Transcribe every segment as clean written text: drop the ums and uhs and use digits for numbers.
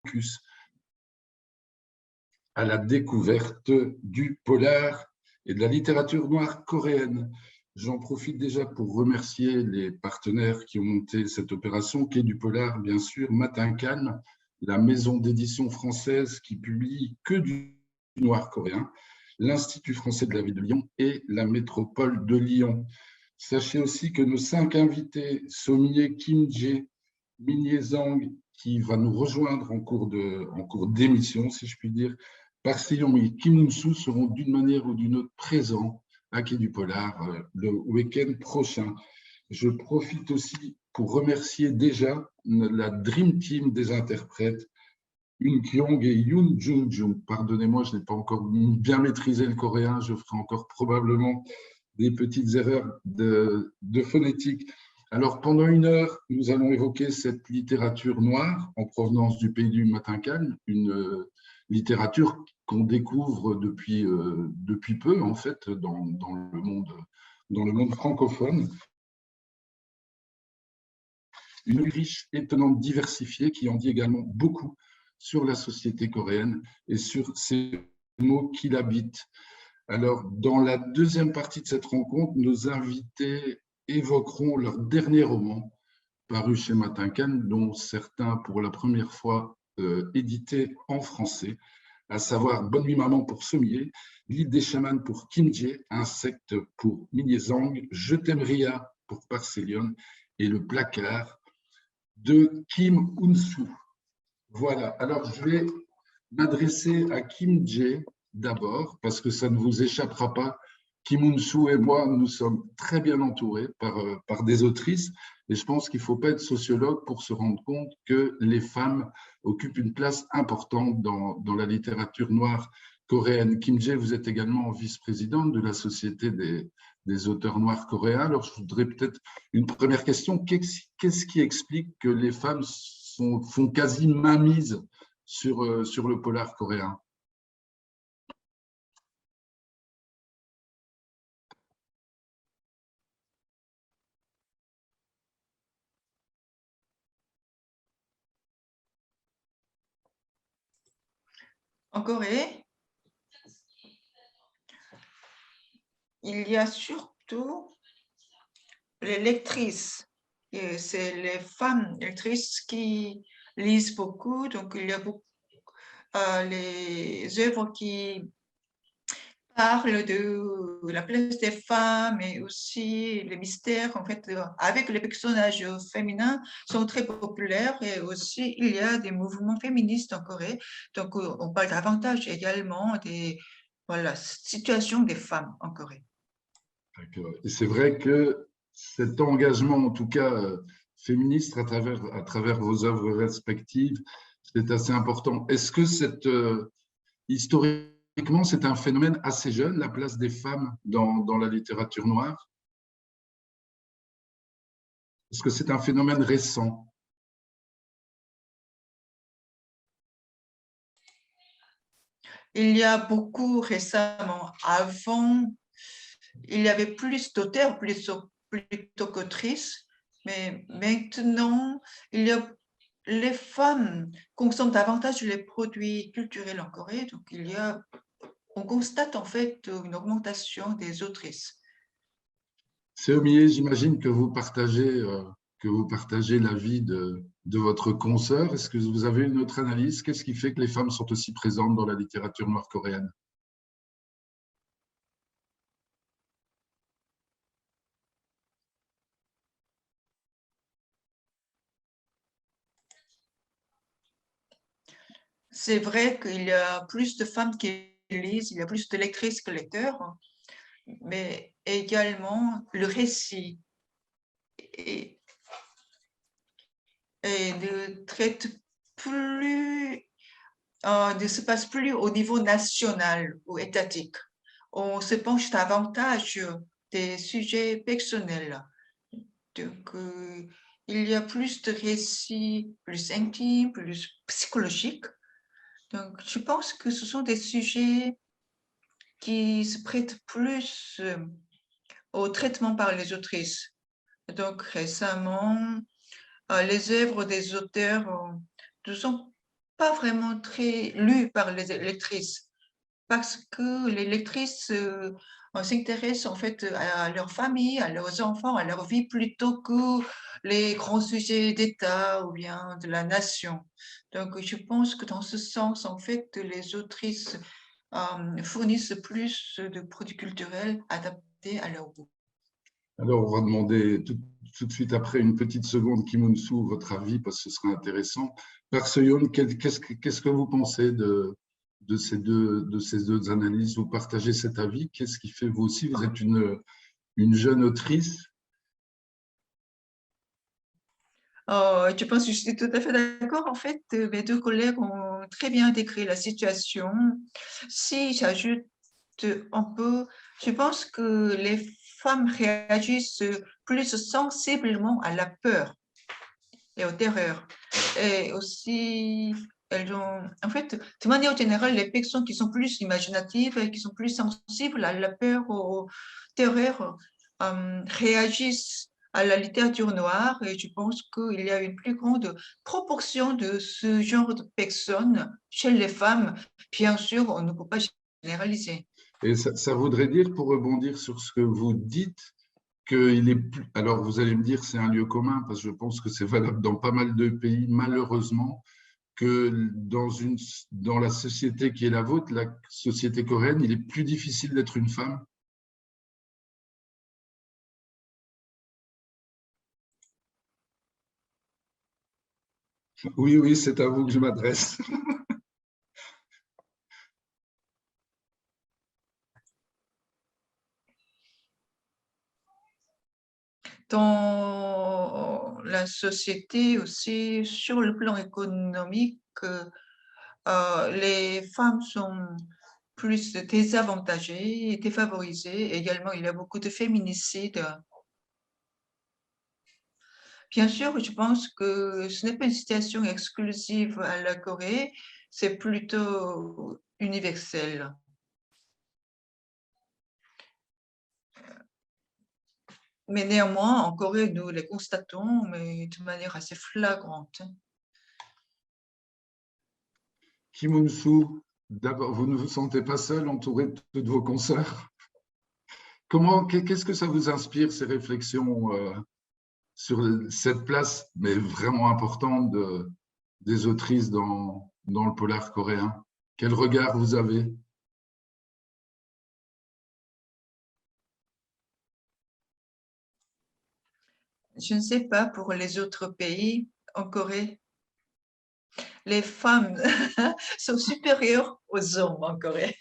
focus à la découverte du polar et de la littérature noire coréenne. J'en profite déjà pour remercier les partenaires qui ont monté cette opération, Quai du Polar, bien sûr, Matin Calme, la maison d'édition française qui publie que du noir coréen, l'Institut français de la ville de Lyon et la métropole de Lyon. Sachez aussi que nos 5 invités, Sommier Kim Jae, Minye Zhang, qui va nous rejoindre en cours d'émission, si je puis dire, Park Se-young et Kim Moon-soo seront d'une manière ou d'une autre présents à Quai du Polar le week-end prochain. Je profite aussi pour remercier déjà la Dream Team des interprètes, Yoon Kyung et Yoon Jung-jung. Pardonnez-moi, je n'ai pas encore bien maîtrisé le coréen, je ferai encore probablement des petites erreurs de phonétique. Alors, pendant 1 heure, nous allons évoquer cette littérature noire en provenance du pays du matin calme, une littérature qu'on découvre depuis peu, en fait, dans le monde francophone. Une riche, étonnante, diversifiée, qui en dit également beaucoup sur la société coréenne et sur ces mots qui l'habitent. Alors, dans la deuxième partie de cette rencontre, nos invités évoqueront leur dernier roman, paru chez Matin Calme, dont certains, pour la première fois, édités en français, à savoir Bonne nuit maman pour Sommier, L'île des chamans pour Kim Jae, Insecte pour Minye Zhang, Je t'aime Ria pour Park Se-young et Le placard de Kim Moon-soo. Voilà, alors je vais m'adresser à Kim Jae d'abord, parce que ça ne vous échappera pas. Kim Moon-soo et moi, nous sommes très bien entourés par des autrices, et je pense qu'il ne faut pas être sociologue pour se rendre compte que les femmes occupent une place importante dans la littérature noire coréenne. Kim Jae, vous êtes également vice-présidente de la Société des auteurs noirs coréens. Alors, je voudrais peut-être une première question. Qu'est-ce qui explique que les femmes font quasi mainmise sur le polar coréen? En Corée, il y a surtout les lectrices. C'est les femmes lectrices qui lisent beaucoup. Donc, il y a beaucoup les œuvres qui parlent de la place des femmes et aussi les mystères, en fait, avec les personnages féminins sont très populaires et aussi il y a des mouvements féministes en Corée. Donc, on parle davantage également des voilà, situations des femmes en Corée. Et c'est vrai que cet engagement, en tout cas féministe, à travers vos œuvres respectives, c'est assez important. Est-ce que historiquement, c'est un phénomène assez jeune, la place des femmes dans la littérature noire? Est-ce que c'est un phénomène récent? Il y a beaucoup récemment, avant, il y avait plus d'auteurs plutôt qu'autrices, mais maintenant, il y a les femmes consomment davantage les produits culturels en Corée, donc on constate en fait une augmentation des autrices. Séomier, j'imagine que vous partagez l'avis de votre consoeur. Est-ce que vous avez une autre analyse? Qu'est-ce qui fait que les femmes sont aussi présentes dans la littérature noire coréenne? C'est vrai qu'il y a plus de femmes qui lisent, il y a plus de lectrices que lecteurs, mais également le récit et, et ne traite plus, ne se passe plus au niveau national ou étatique. On se penche davantage sur des sujets personnels. Donc, il y a plus de récits plus intimes, plus psychologiques. Donc, je pense que ce sont des sujets qui se prêtent plus au traitement par les autrices. Donc, récemment, les œuvres des auteurs pas vraiment très lu par les lectrices, parce que les lectrices s'intéressent en fait à leur famille, à leurs enfants, à leur vie, plutôt que les grands sujets d'État ou bien de la nation. Donc, je pense que dans ce sens, en fait, les autrices fournissent plus de produits culturels adaptés à leur goût. Alors, on va demander tout de suite après une petite seconde, Kim Eun-soo, votre avis, parce que ce serait intéressant. Park Seo-yeon, qu'est-ce que vous pensez de ces deux analyses? Vous partagez cet avis? Qu'est-ce qui fait, vous aussi, vous êtes une jeune autrice? Je pense que je suis tout à fait d'accord. En fait, mes deux collègues ont très bien décrit la situation. Si j'ajoute un peu, je pense que les femmes réagissent plus sensiblement à la peur et aux terreurs. Et aussi, elles ont, en fait, de manière générale, les personnes qui sont plus imaginatives et qui sont plus sensibles à la peur, aux terreurs, réagissent à la littérature noire. Et je pense qu'il y a une plus grande proportion de ce genre de personnes chez les femmes. Bien sûr, on ne peut pas généraliser. Et ça voudrait dire, pour rebondir sur ce que vous dites, qu'il est plus… Alors, vous allez me dire, c'est un lieu commun, parce que je pense que c'est valable dans pas mal de pays, malheureusement, que dans la société qui est la vôtre, la société coréenne, il est plus difficile d'être une femme. Oui, oui, c'est à vous que je m'adresse. Dans la société aussi, sur le plan économique, les femmes sont plus désavantagées et défavorisées. Également, il y a beaucoup de féminicides. Bien sûr, je pense que ce n'est pas une situation exclusive à la Corée, c'est plutôt universel. Mais néanmoins, en Corée, nous les constatons, mais de manière assez flagrante. Kim Eun-soo, d'abord, vous ne vous sentez pas seul, entouré de toutes vos consoeurs? Qu'est-ce que ça vous inspire, ces réflexions sur cette place, mais vraiment importante, des autrices dans le polar coréen? Quel regard vous avez? Je ne sais pas pour les autres pays, en Corée, les femmes sont supérieures aux hommes en Corée.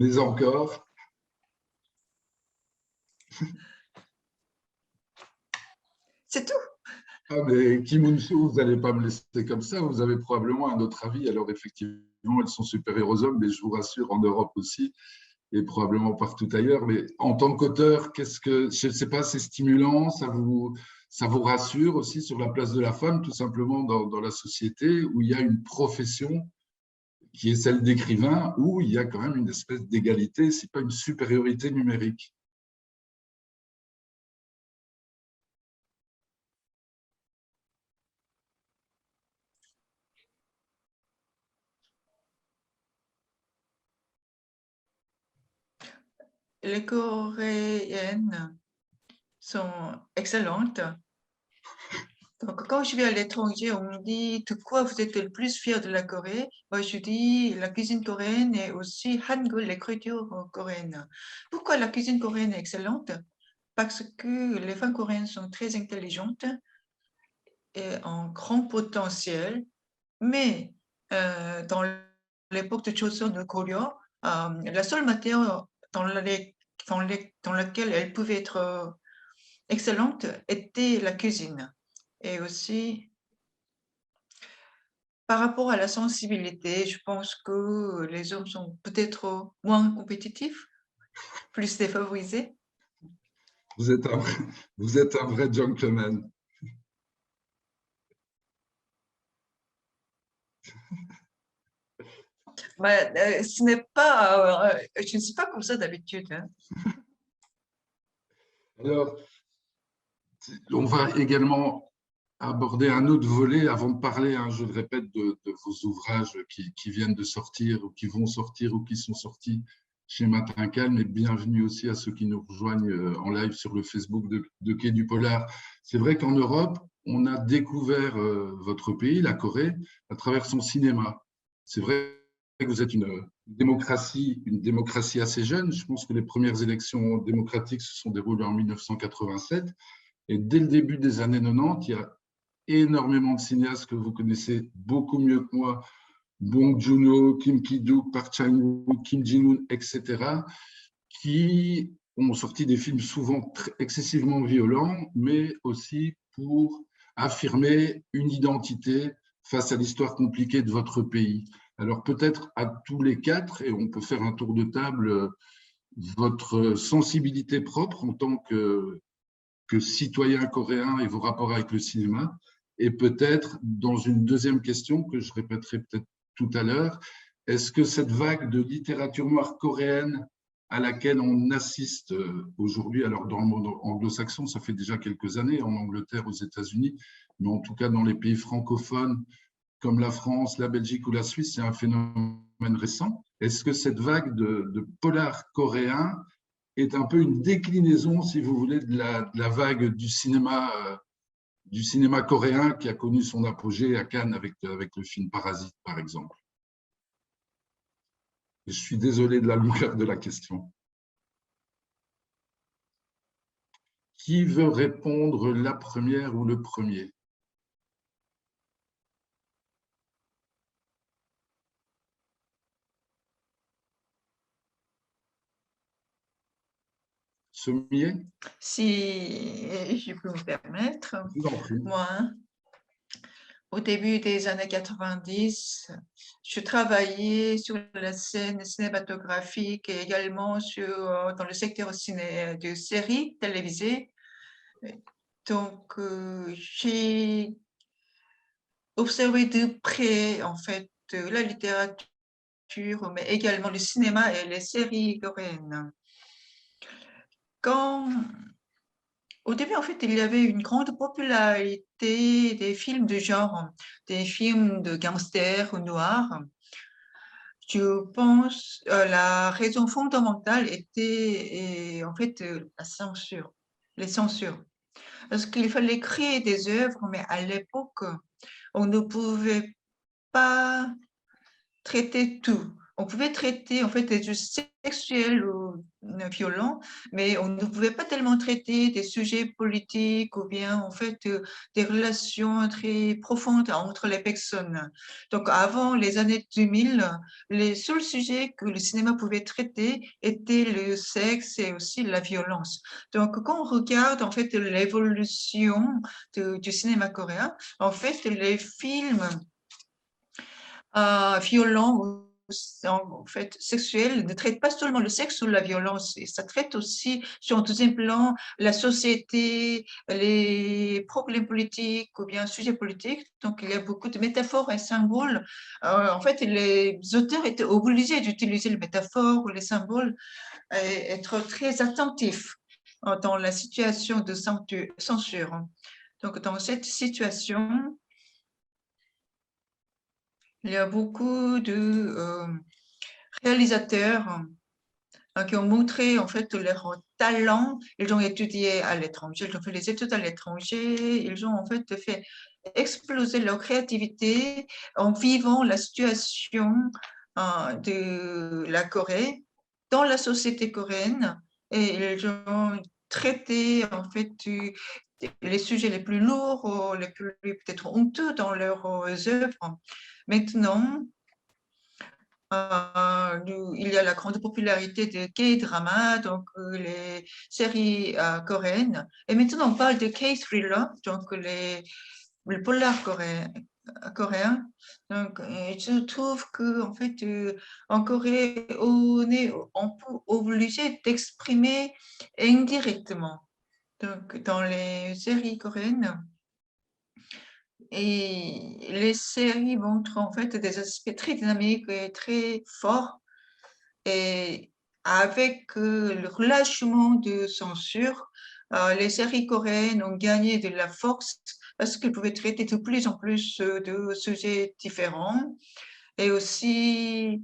Mais encore, C'est tout. ah, mais Kim Eun-soo, vous n'allez pas me laisser comme ça, vous avez probablement un autre avis. Alors effectivement, elles sont supérieures aux hommes, mais je vous rassure, en Europe aussi, et probablement partout ailleurs. Mais en tant qu'auteur, je ne sais pas, c'est stimulant, ça vous rassure aussi sur la place de la femme, tout simplement dans la société où il y a une profession qui est celle d'écrivain, où il y a quand même une espèce d'égalité, c'est pas une supériorité numérique. Les Coréennes sont excellentes. Donc, quand je vais à l'étranger, on me dit de quoi vous êtes le plus fier de la Corée? Moi, je dis la cuisine coréenne et aussi Hangul, l'écriture coréenne. Pourquoi la cuisine coréenne est excellente? Parce que les femmes coréennes sont très intelligentes et en grand potentiel, mais dans l'époque de Joseon de Goryeo, la seule matière dans laquelle elles pouvaient être excellentes était la cuisine. Et aussi, par rapport à la sensibilité, je pense que les hommes sont peut-être moins compétitifs, plus défavorisés. Vous êtes vous êtes un vrai gentleman. Ce n'est pas, je ne suis pas comme ça d'habitude, hein. Alors, on va également aborder un autre volet avant de parler, hein, je le répète, de vos ouvrages qui viennent de sortir ou qui vont sortir ou qui sont sortis chez Matin Calme, et bienvenue aussi à ceux qui nous rejoignent en live sur le Facebook de Quai du Polar. C'est vrai qu'en Europe, on a découvert votre pays, la Corée, à travers son cinéma. C'est vrai que vous êtes une démocratie assez jeune. Je pense que les premières élections démocratiques se sont déroulées en 1987. Et dès le début des années 90, il y a énormément de cinéastes que vous connaissez beaucoup mieux que moi, Bong Joon-ho, Kim Ki-duk, Park Chan-wook, Kim Jin-woon, etc., qui ont sorti des films souvent excessivement violents, mais aussi pour affirmer une identité face à l'histoire compliquée de votre pays. Alors peut-être à tous les quatre, et on peut faire un tour de table, votre sensibilité propre en tant que citoyen coréen et vos rapports avec le cinéma. Et peut-être, dans une deuxième question que je répéterai peut-être tout à l'heure, est-ce que cette vague de littérature noire coréenne à laquelle on assiste aujourd'hui, alors dans le monde anglo-saxon, ça fait déjà quelques années, en Angleterre, aux États-Unis, mais en tout cas dans les pays francophones comme la France, la Belgique ou la Suisse, c'est un phénomène récent. Est-ce que cette vague de polar coréen est un peu une déclinaison, si vous voulez, de la vague du cinéma coréen qui a connu son apogée à Cannes avec le film Parasite, par exemple? Je suis désolé de la longueur de la question. Qui veut répondre la première ou le premier? Sommier? Si je peux me permettre, Je vous en prie. moi, au début des années 90, je travaillais sur la scène cinématographique et également dans le secteur de séries télévisées. Donc, j'ai observé de près, en fait, la littérature, mais également le cinéma et les séries coréennes. Au début, en fait, il y avait une grande popularité des films de genre, des films de gangsters noirs. Je pense la raison fondamentale était en fait la censure, les censures. Parce qu'il fallait créer des œuvres, mais à l'époque, on ne pouvait pas traiter tout. On pouvait traiter en fait des sujets sexuels ou violents, mais on ne pouvait pas tellement traiter des sujets politiques ou bien en fait des relations très profondes entre les personnes. Donc avant les années 2000, les seuls sujets que le cinéma pouvait traiter étaient le sexe et aussi la violence. Donc quand on regarde en fait l'évolution du cinéma coréen, en fait les films violent ou en fait sexuel ne traite pas seulement le sexe ou la violence, et ça traite aussi sur un deuxième plan la société, les problèmes politiques ou bien sujets politiques. Donc il y a beaucoup de métaphores et symboles. En fait, les auteurs étaient obligés d'utiliser les métaphores ou les symboles et être très attentifs dans la situation de censure. Donc dans cette situation, il y a beaucoup de réalisateurs qui ont montré en fait leur talent. Ils ont étudié à l'étranger, ils ont fait les études à l'étranger, ils ont en fait fait exploser leur créativité en vivant la situation de la Corée dans la société coréenne, et ils ont traité en fait les sujets les plus lourds ou les plus peut-être honteux dans leurs œuvres. Maintenant, il y a la grande popularité de K-drama, donc les séries coréennes. Et maintenant, on parle de K-thriller, donc le polar coréen. Donc, je trouve que en fait, en Corée, on est obligé d'exprimer indirectement. Donc, dans les séries coréennes, et les séries montrent en fait des aspects très dynamiques et très forts. Et avec le relâchement de censure, les séries coréennes ont gagné de la force parce qu'il pouvait traiter de plus en plus de sujets différents. Et aussi,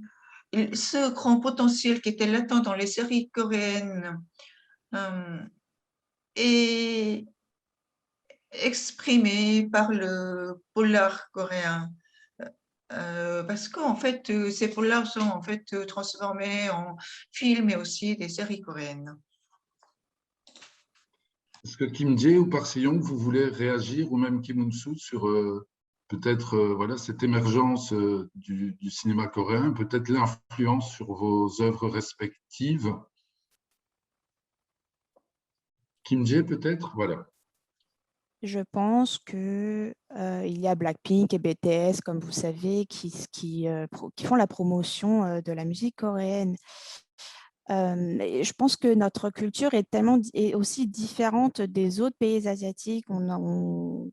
ce grand potentiel qui était latent dans les séries coréennes est exprimé par le polar coréen. Parce qu'en fait, ces polars sont en fait transformés en films et aussi des séries coréennes. Est-ce que Kim Jae ou Park Se-young, vous voulez réagir, ou même Kim Eun-soo, sur peut-être voilà, cette émergence du cinéma coréen, peut-être l'influence sur vos œuvres respectives? Kim Jae, peut-être? Voilà. Je pense que il y a Blackpink et BTS, comme vous savez, qui font la promotion de la musique coréenne. Et je pense que notre culture est aussi différente des autres pays asiatiques. On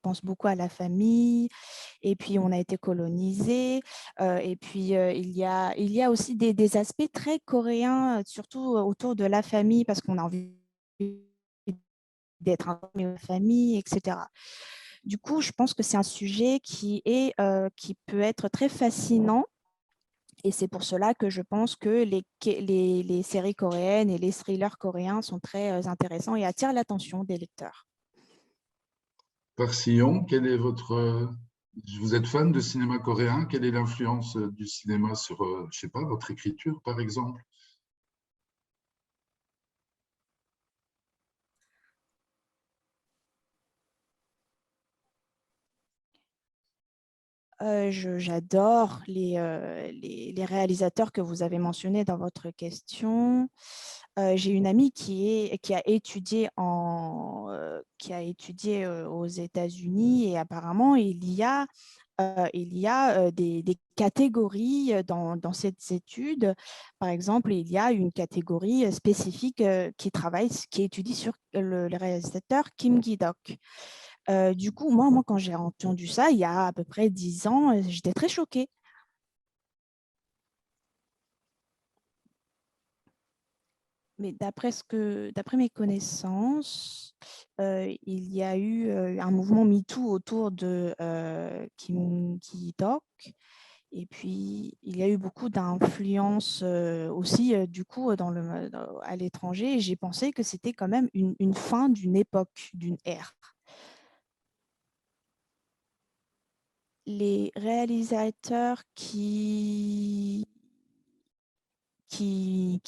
pense beaucoup à la famille, et puis on a été colonisé. Et puis il y a aussi des aspects très coréens, surtout autour de la famille, parce qu'on a envie d'être un famille, etc. Du coup, je pense que c'est un sujet qui peut être très fascinant. Et c'est pour cela que je pense que les séries coréennes et les thrillers coréens sont très intéressants et attirent l'attention des lecteurs. Park Se-young, quel est votre... vous êtes fan de cinéma coréen? Quelle est l'influence du cinéma sur, je sais pas, votre écriture, par exemple? J'adore les réalisateurs que vous avez mentionnés dans votre question. J'ai une amie qui a étudié aux États-Unis, et apparemment il y a des catégories dans cette étude. Par exemple, il y a une catégorie spécifique qui étudie sur le réalisateur Kim Ki-dok. Du coup, moi, quand j'ai entendu ça, il y a à peu près 10 ans, j'étais très choquée. Mais d'après mes connaissances, il y a eu un mouvement MeToo autour de Kim Ki-dok. Et puis, il y a eu beaucoup d'influence aussi, du coup, à l'étranger. Et j'ai pensé que c'était quand même une fin d'une époque, d'une ère. Les réalisateurs qui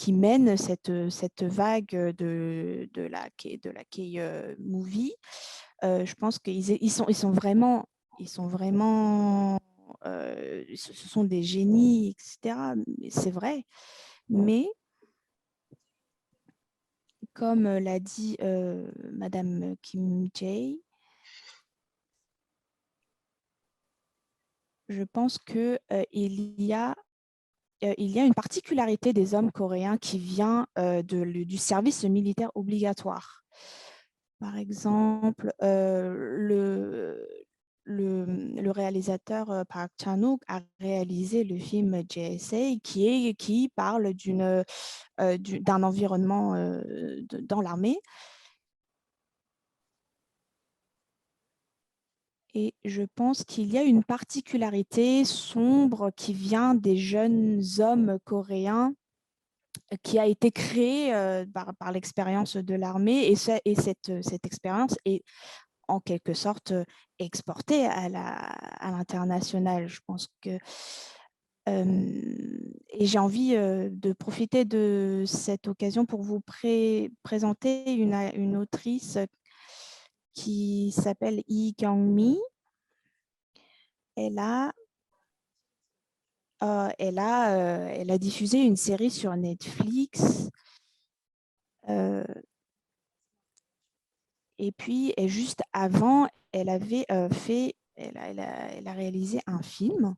mènent cette vague de la K-movie, je pense qu'ils sont vraiment, ce sont des génies, etc. C'est vrai. Mais comme l'a dit Madame Kim Jae, je pense qu'il y a une particularité des hommes coréens qui vient du service militaire obligatoire. Par exemple, le réalisateur Park Chan-wook a réalisé le film JSA qui parle d'un environnement dans l'armée. Et je pense qu'il y a une particularité sombre qui vient des jeunes hommes coréens qui a été créée par l'expérience de l'armée. Et cette expérience est en quelque sorte exportée à l'international. Je pense que... et j'ai envie de profiter de cette occasion pour vous présenter une autrice qui s'appelle Lee Kyung-mi. Elle a diffusé une série sur Netflix. Et puis, juste avant, elle avait elle a réalisé un film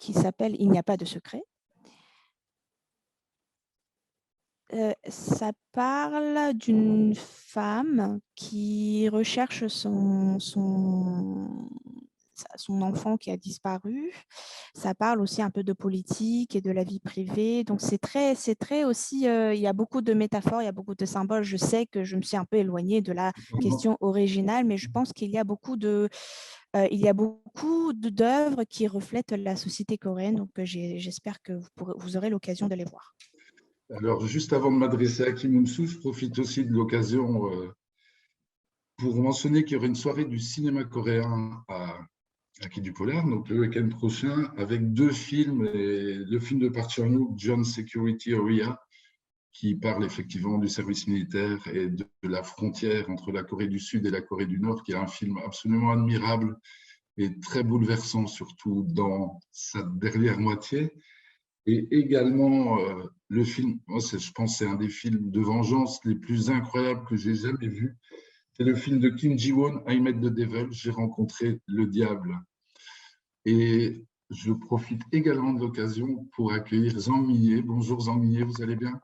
qui s'appelle Il n'y a pas de secret. Ça parle d'une femme qui recherche son enfant qui a disparu. Ça parle aussi un peu de politique et de la vie privée. Donc, c'est très aussi, il y a beaucoup de métaphores, il y a beaucoup de symboles. Je sais que je me suis un peu éloignée de la question originale, mais je pense qu'il y a beaucoup d'œuvres qui reflètent la société coréenne. Donc, j'espère que vous aurez l'occasion de les voir. Alors, juste avant de m'adresser à Kim Moon-soo, je profite aussi de l'occasion pour mentionner qu'il y aura une soirée du cinéma coréen à Quai du Polar, donc le week-end prochain, avec 2 films. Et le film de Park Chan-wook, John Security Area, qui parle effectivement du service militaire et de la frontière entre la Corée du Sud et la Corée du Nord, qui est un film absolument admirable et très bouleversant, surtout dans sa dernière moitié. Et également, le film, moi, je pense que c'est un des films de vengeance les plus incroyables que j'ai jamais vus. C'est le film de Kim Ji-won, I Met the Devil, J'ai rencontré le diable. Et je profite également de l'occasion pour accueillir Zhang Millet. Bonjour Zhang Millet, vous allez bien?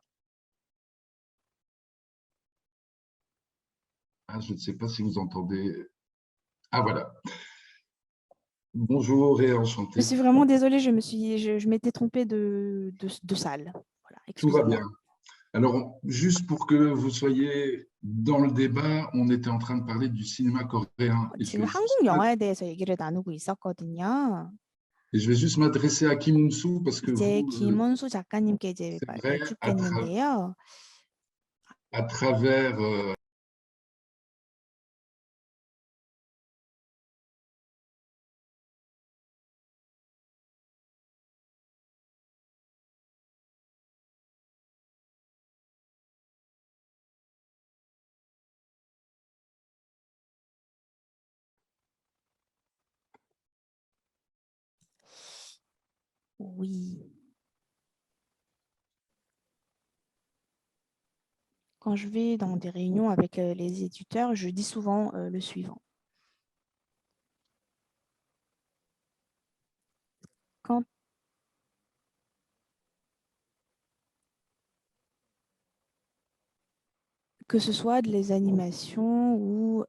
Ah, je ne sais pas si vous entendez. Ah, voilà. Bonjour et Je enchanté. suis vraiment désolée, je m'étais trompée de salle. Voilà, Tout va excusez-moi. bien. Alors, juste pour que vous soyez dans le débat, on était en train de parler du cinéma coréen. 지금 한국 영화에 대해서 얘기를 나누고 있었거든요. Et je vais juste m'adresser à Kim Moon-soo parce que 이제 vous, 김원수 작가님께 이제 c'est vrai, 여쭙겠는데요. à travers Oui. Quand je vais dans des réunions avec les éditeurs, je dis souvent le suivant. Quand que ce soit de les animations ou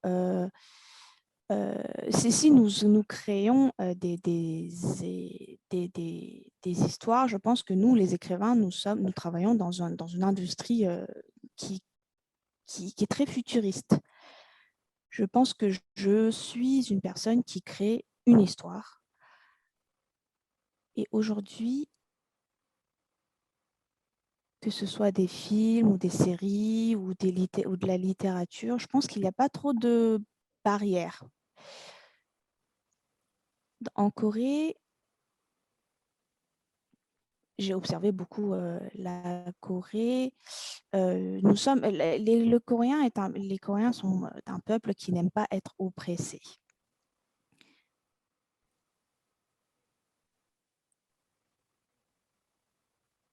si nous créons des histoires, je pense que nous, les écrivains, nous travaillons dans une industrie qui est très futuriste. Je pense que je suis une personne qui crée une histoire. Et aujourd'hui, que ce soit des films ou des séries ou de la littérature, je pense qu'il n'y a pas trop de barrières. En Corée, j'ai observé beaucoup la Corée. Les Coréens sont un peuple qui n'aime pas être oppressé.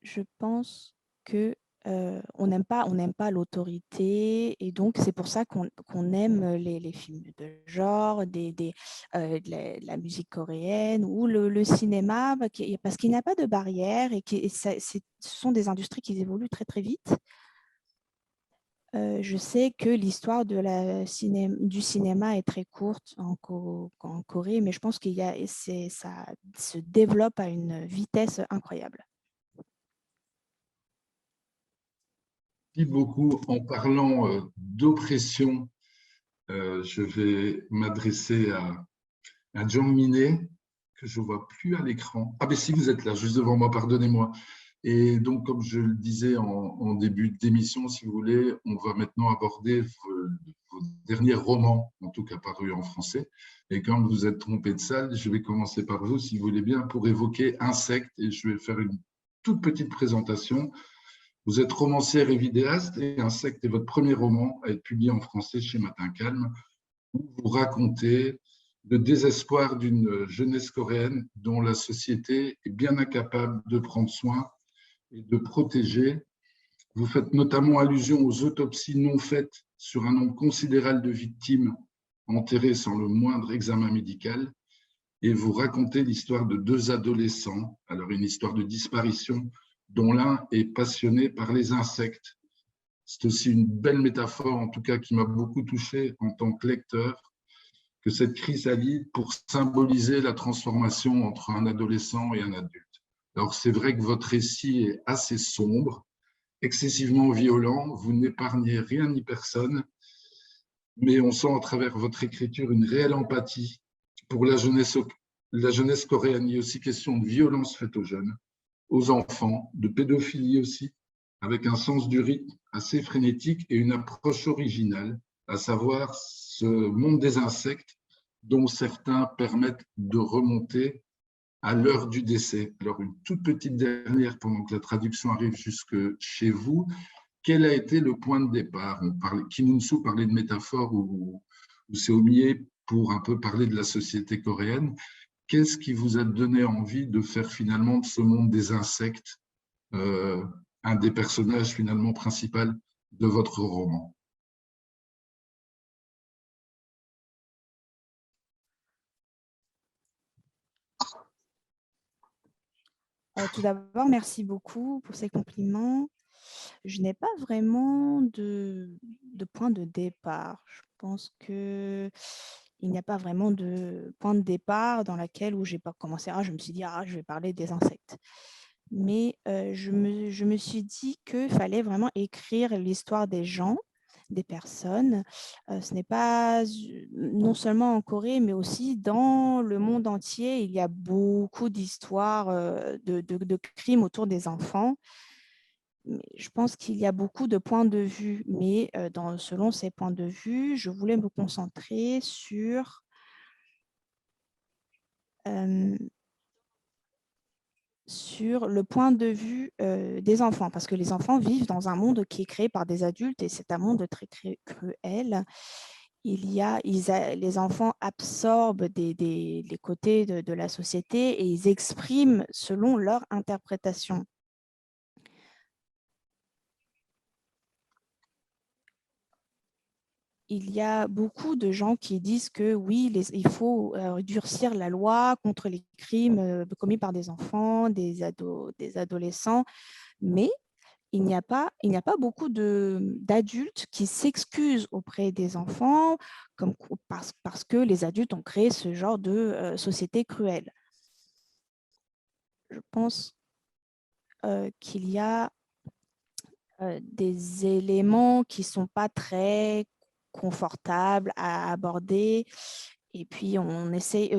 Je pense que on n'aime pas l'autorité et donc c'est pour ça qu'on aime les films de genre, de la musique coréenne ou le cinéma parce qu'il n'y a pas de barrière et ce sont des industries qui évoluent très très vite. Je sais que l'histoire du cinéma est très courte en Corée, mais je pense ça se développe à une vitesse incroyable. Merci beaucoup. En parlant d'oppression, je vais m'adresser à Zhang Millet, que je ne vois plus à l'écran. Ah, mais si vous êtes là, juste devant moi, pardonnez-moi. Et donc, comme je le disais en début d'émission, si vous voulez, on va maintenant aborder vos derniers romans, en tout cas parus en français. Et comme vous êtes trompé de salle, je vais commencer par vous, si vous voulez bien, pour évoquer Insectes. Et je vais faire une toute petite présentation. Vous êtes romancière et vidéaste, et Insectes est votre premier roman à être publié en français chez Matin Calme, où vous racontez le désespoir d'une jeunesse coréenne dont la société est bien incapable de prendre soin et de protéger. Vous faites notamment allusion aux autopsies non faites sur un nombre considérable de victimes enterrées sans le moindre examen médical, et vous racontez l'histoire de 2 adolescents, alors une histoire de disparition, dont l'un est passionné par les insectes. C'est aussi une belle métaphore, en tout cas qui m'a beaucoup touché en tant que lecteur. que cette chrysalide pour symboliser la transformation entre un adolescent et un adulte. Alors, c'est vrai que votre récit est assez sombre, excessivement violent, vous n'épargnez rien ni personne, mais on sent à travers votre écriture une réelle empathie pour la jeunesse coréenne. Il y a aussi question de violence faite aux jeunes, aux enfants, de pédophilie aussi, avec un sens du rythme assez frénétique et une approche originale, à savoir ce monde des insectes dont certains permettent de remonter à l'heure du décès. Alors, une toute petite dernière pendant que la traduction arrive jusque chez vous. Quel a été le point de départ? Kim Il-sung parlait de métaphore ou Seomier pour un peu parler de la société coréenne. Qu'est-ce qui vous a donné envie de faire finalement de ce monde des insectes un des personnages finalement principaux de votre roman? Tout d'abord, merci beaucoup pour ces compliments. Je n'ai pas vraiment de point de départ. Je pense qu'il n'y a pas vraiment de point de départ dans laquelle où j'ai pas commencé. Je me suis dit, je vais parler des insectes. Mais je me suis dit qu'il fallait vraiment écrire l'histoire des gens, des personnes. Ce n'est pas non seulement en Corée, mais aussi dans le monde entier. Il y a beaucoup d'histoires de crimes autour des enfants. Mais je pense qu'il y a beaucoup de points de vue, mais selon ces points de vue, je voulais me concentrer sur le point de vue des enfants, parce que les enfants vivent dans un monde qui est créé par des adultes et c'est un monde très cruel. Les enfants absorbent les côtés de la société et ils expriment selon leur interprétation. Il y a beaucoup de gens qui disent que oui, il faut durcir la loi contre les crimes commis par des enfants, des adolescents, mais il n'y a pas beaucoup d'adultes qui s'excusent auprès des enfants parce que les adultes ont créé ce genre de société cruelle. Je pense qu'il y a des éléments qui ne sont pas très confortables à aborder. Et puis, on essaie,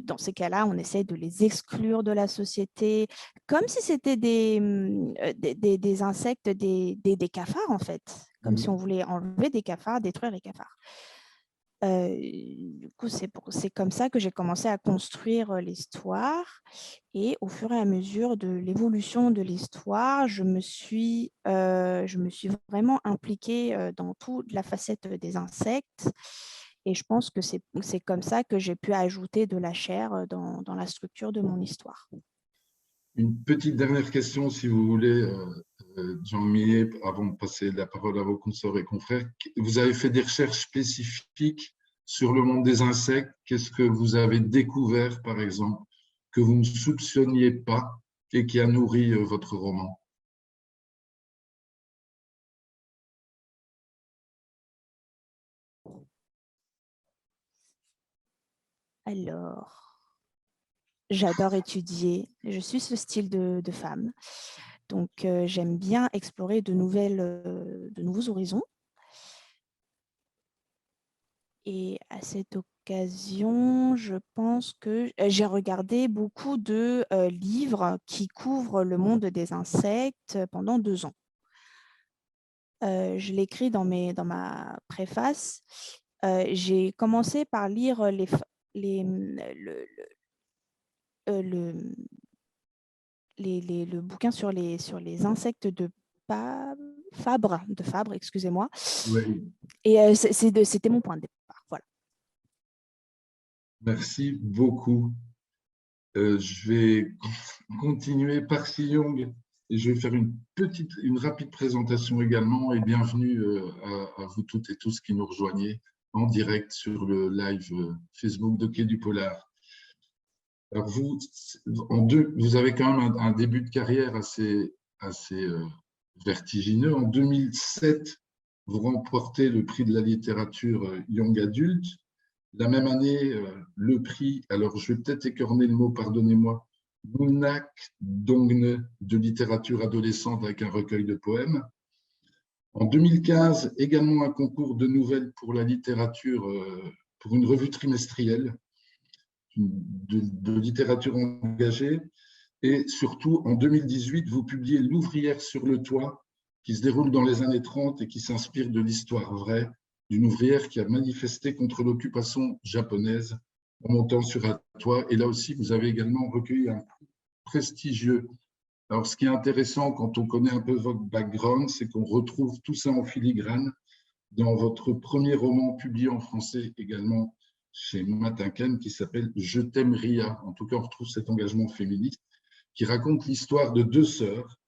dans ces cas-là, on essaie de les exclure de la société, comme si c'était des insectes, des cafards, en fait, comme si on voulait enlever des cafards, détruire les cafards. Du coup, c'est comme ça que j'ai commencé à construire l'histoire. Et au fur et à mesure de l'évolution de l'histoire, je me suis vraiment impliquée dans toute la facette des insectes. Et je pense que c'est comme ça que j'ai pu ajouter de la chair dans la structure de mon histoire. Une petite dernière question, si vous voulez, Jean Millet, avant de passer la parole à vos consoeurs et confrères. Vous avez fait des recherches spécifiques sur le monde des insectes. Qu'est-ce que vous avez découvert, par exemple, que vous ne soupçonniez pas et qui a nourri votre roman? Alors, j'adore étudier. Je suis ce style de femme. Donc, j'aime bien explorer de nouveaux horizons. Et à cette occasion, je pense que j'ai regardé beaucoup de livres qui couvrent le monde des insectes pendant 2 ans. Je l'écris dans ma préface. J'ai commencé par lire le bouquin sur les insectes de Fabre, excusez-moi. Oui. Et c'était mon point de départ. Voilà. Merci beaucoup. Je vais continuer par Si Young et je vais faire une rapide présentation également et bienvenue à vous toutes et tous qui nous rejoignez en direct sur le live Facebook de Quai du Polar. Alors vous avez quand même un début de carrière assez vertigineux. En 2007, vous remportez le prix de la littérature Young Adulte La même année, le prix, alors je vais peut-être écorner le mot, pardonnez-moi, Munak Dongne de littérature adolescente avec un recueil de poèmes. En 2015, également un concours de nouvelles pour la littérature, pour une revue trimestrielle de littérature engagée. Et surtout, en 2018, vous publiez L'ouvrière sur le toit, qui se déroule dans les années 30 et qui s'inspire de l'histoire vraie d'une ouvrière qui a manifesté contre l'occupation japonaise en montant sur un toit. Et là aussi, vous avez également recueilli un prix prestigieux. Alors, ce qui est intéressant quand on connaît un peu votre background, c'est qu'on retrouve tout ça en filigrane dans votre premier roman publié en français également chez Matinken qui s'appelle « Je t'aime Ria ». En tout cas, on retrouve cet engagement féministe qui raconte l'histoire de deux sœurs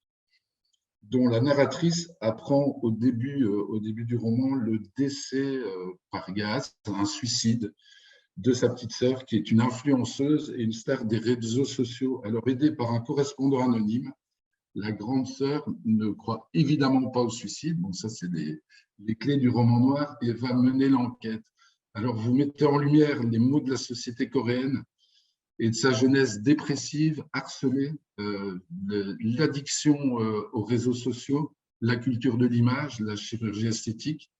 dont la narratrice apprend au début du roman le décès par gaz, un suicide de sa petite sœur qui est une influenceuse et une star des réseaux sociaux. Alors, aidée par un correspondant anonyme, la grande sœur ne croit évidemment pas au suicide. Bon, ça, c'est les clés du roman noir et va mener l'enquête. Alors, vous mettez en lumière les maux de la société coréenne et de sa jeunesse dépressive, harcelée, l'addiction aux réseaux sociaux, la culture de l'image, la chirurgie esthétique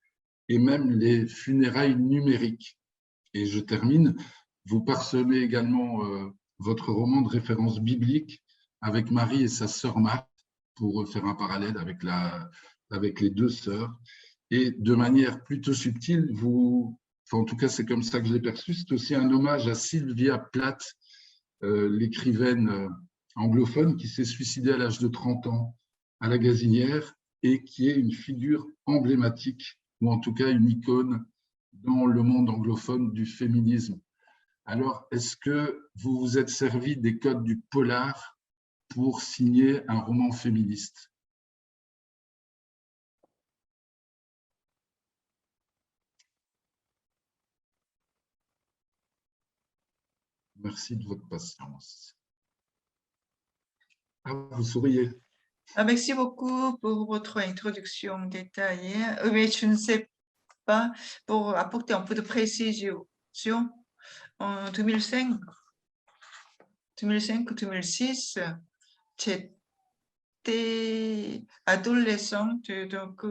et même les funérailles numériques. Et je termine, vous parsemez également votre roman de référence biblique avec Marie et sa sœur Marthe, pour faire un parallèle avec les deux sœurs. Et de manière plutôt subtile, enfin, en tout cas c'est comme ça que je l'ai perçu, c'est aussi un hommage à Sylvia Plath, l'écrivaine anglophone qui s'est suicidée à l'âge de 30 ans à la Gazinière et qui est une figure emblématique, ou en tout cas une icône dans le monde anglophone du féminisme. Alors, est-ce que vous vous êtes servi des codes du polar pour signer un roman féministe? Merci de votre patience. Ah, vous souriez. Merci beaucoup pour votre introduction détaillée. Mais je ne sais pas, pour apporter un peu de précision, en 2005 ou 2006, j'étais adolescente, donc